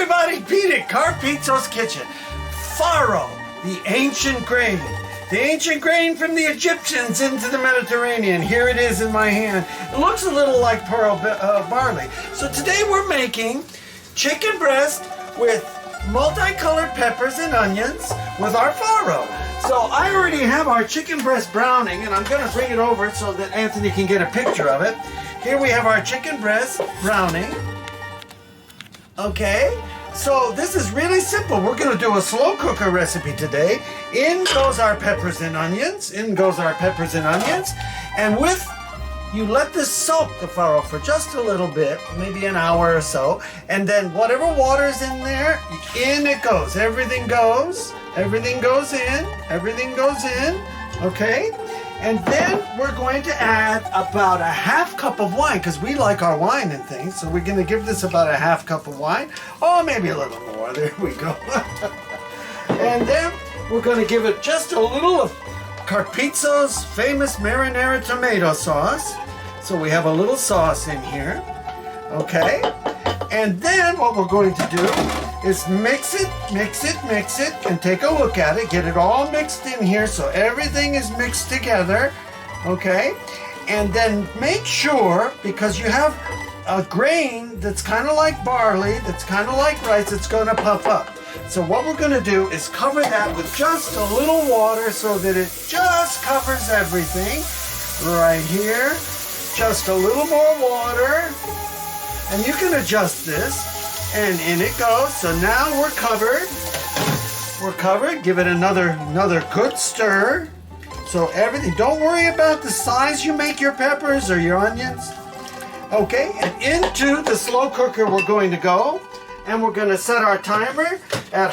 everybody, Pete at Carpizzo's Kitchen. Faro, the ancient grain. The ancient grain from the Egyptians into the Mediterranean. Here it is in my hand. It looks a little like pearl barley. So today we're making chicken breast with multicolored peppers and onions with our faro. So I already have our chicken breast browning, and I'm going to bring it over so that Anthony can get a picture of it. Here we have our chicken breast browning. Okay, so this is really simple. We're going to do a slow cooker recipe today. In goes our peppers and onions. In goes our peppers and onions. And you let this soak the faro for just a little bit, maybe an hour or so. And then whatever water's in there, in it goes. Everything goes. Everything goes in. Everything goes in. Okay? And then we're going to add about a half cup of wine, because we like our wine and things. So we're going to give this about a half cup of wine. Oh, maybe a little more. There we go. And then we're going to give it just a little of Carpizzo's famous marinara tomato sauce. So we have a little sauce in here. Okay? And then what we're going to do is mix it, and take a look at it. Get it all mixed in here so everything is mixed together. Okay? And then make sure, because you have a grain that's kind of like barley, that's kind of like rice, it's going to puff up. So what we're going to do is cover that with just a little water so that it just covers everything. Right here. Just a little more water. And you can adjust this. And in it goes. So now we're covered. We're covered. Give it another good stir. So everything, don't worry about the size you make your peppers or your onions. Okay, and into the slow cooker we're going to go. And we're going to set our timer at